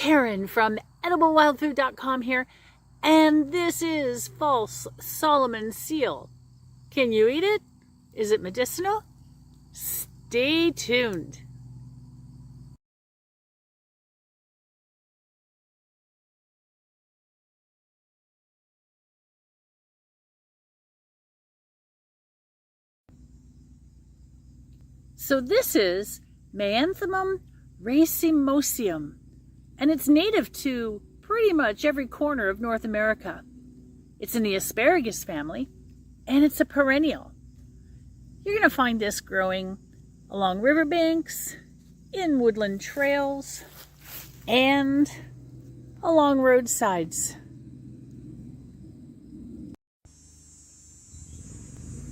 Karen from EdibleWildFood.com here, and this is false Solomon seal. Can you eat it? Is it medicinal? Stay tuned. So this is Meanthemum racemosium, and it's native to pretty much every corner of North America. It's in the asparagus family, and it's a perennial. You're going to find this growing along riverbanks, in woodland trails, and along roadsides.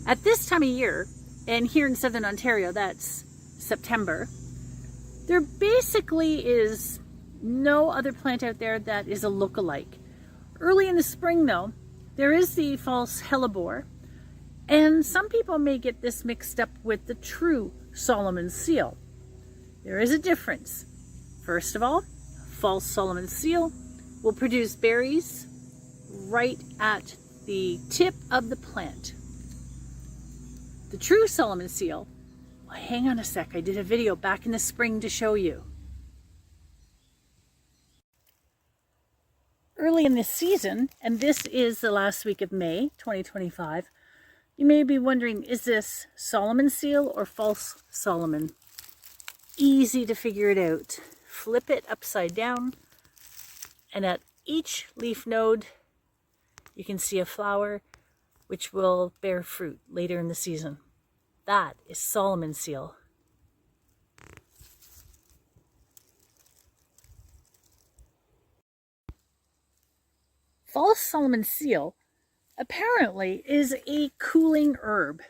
At this time of year, and here in Southern Ontario, that's September, there basically is no other plant out there that is a lookalike. Early in the spring though, there is the false hellebore, and some people may get this mixed up with the true Solomon seal. There is a difference. First of all, false Solomon seal will produce berries right at the tip of the plant. The true Solomon seal, well, hang on a sec, I did a video back in the spring to show you. Early in this season, and this is the last week of May 2025, you may be wondering, is this Solomon seal or false Solomon? Easy to figure it out. Flip it upside down, and at each leaf node you can see a flower which will bear fruit later in the season. That is Solomon seal. False Solomon seal apparently is a cooling herb.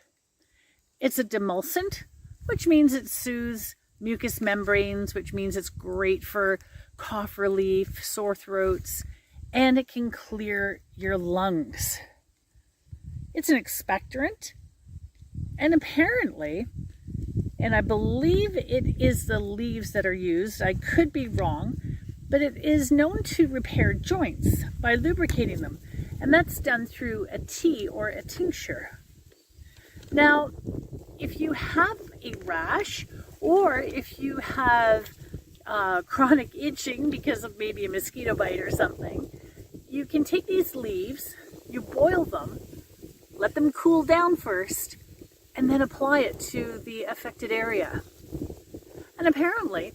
It's a demulcent, which means it soothes mucous membranes, which means it's great for cough relief, sore throats, and it can clear your lungs. It's an expectorant, and apparently, and I believe it is the leaves that are used, I could be wrong, but it is known to repair joints by lubricating them, and that's done through a tea or a tincture. Now, if you have a rash, or if you have chronic itching because of maybe a mosquito bite or something, you can take these leaves, you boil them, let them cool down first, and then apply it to the affected area. And apparently,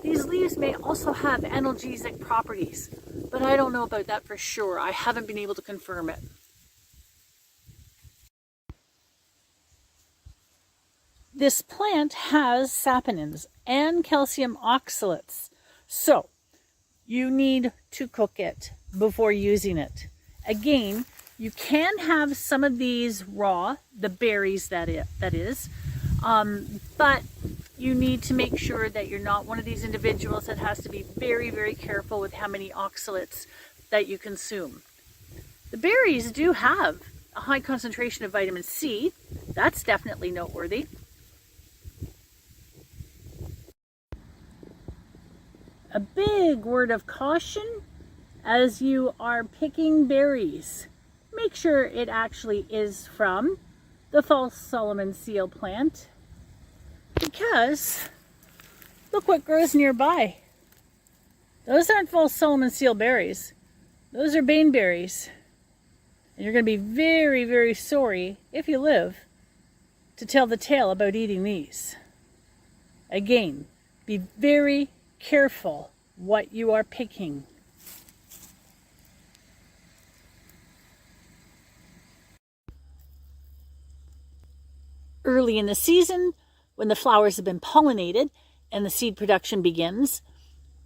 these leaves may also have analgesic properties, but I don't know about that for sure. I haven't been able to confirm it. This plant has saponins and calcium oxalates, so you need to cook it before using it. Again, you can have some of these raw, the berries that is, but you need to make sure that you're not one of these individuals that has to be very, very careful with how many oxalates that you consume. The berries do have a high concentration of vitamin C. That's definitely noteworthy. A big word of caution as you are picking berries. Make sure it actually is from the false Solomon seal plant, because look what grows nearby. Those aren't false Solomon seal berries. Those are baneberries. And you're going to be very, very sorry, if you live, to tell the tale about eating these. Again, be very careful what you are picking. Early in the season, when the flowers have been pollinated and the seed production begins,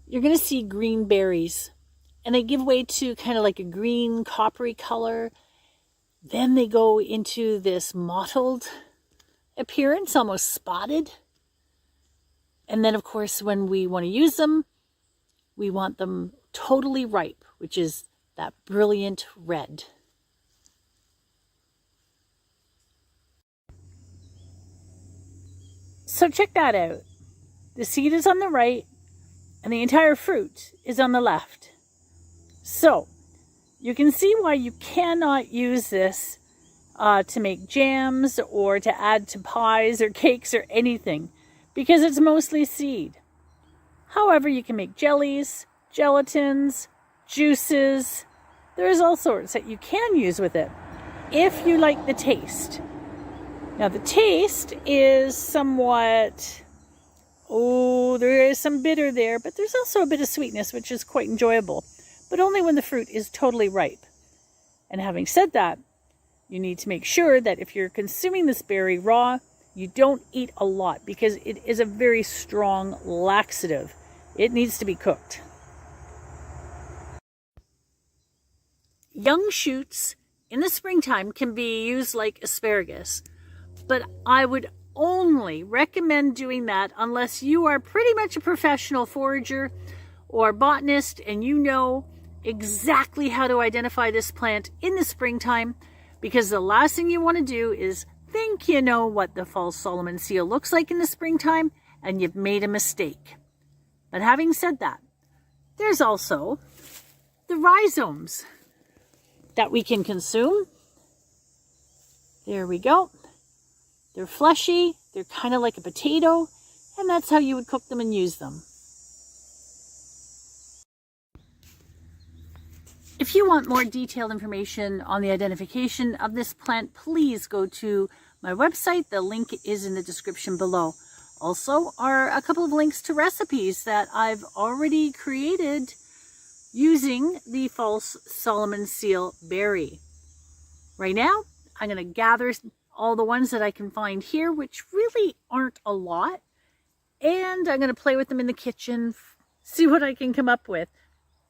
you're going to see green berries. And they give way to kind of like a green coppery color. Then they go into this mottled appearance, almost spotted. And then, of course, when we want to use them, we want them totally ripe, which is that brilliant red. So check that out. The seed is on the right, and the entire fruit is on the left. So you can see why you cannot use this to make jams or to add to pies or cakes or anything, because it's mostly seed. However, you can make jellies, gelatins, juices. There's all sorts that you can use with it if you like the taste. Now the taste is somewhat, there is some bitter there, but there's also a bit of sweetness, which is quite enjoyable, but only when the fruit is totally ripe. And having said that, you need to make sure that if you're consuming this berry raw, you don't eat a lot, because it is a very strong laxative. It needs to be cooked. Young shoots in the springtime can be used like asparagus, but I would only recommend doing that unless you are pretty much a professional forager or botanist and you know exactly how to identify this plant in the springtime, because the last thing you want to do is think you know what the false Solomon seal looks like in the springtime and you've made a mistake. But having said that, there's also the rhizomes that we can consume. There we go. They're fleshy, they're kind of like a potato, and that's how you would cook them and use them. If you want more detailed information on the identification of this plant, please go to my website. The link is in the description below. Also are a couple of links to recipes that I've already created using the false Solomon seal berry. Right now, I'm going to gather all the ones that I can find here, which really aren't a lot, and I'm going to play with them in the kitchen, see what I can come up with.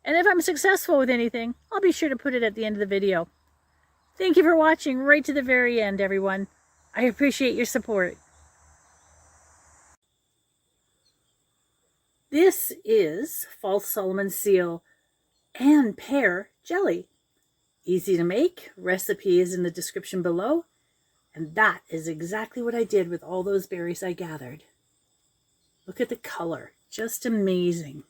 And if I'm successful with anything, I'll be sure to put it at the end of the video. Thank you for watching right to the very end, everyone. I appreciate your support. This is false Solomon seal and pear jelly. Easy to make. Recipe is in the description below. And that is exactly what I did with all those berries I gathered. Look at the color. Just amazing.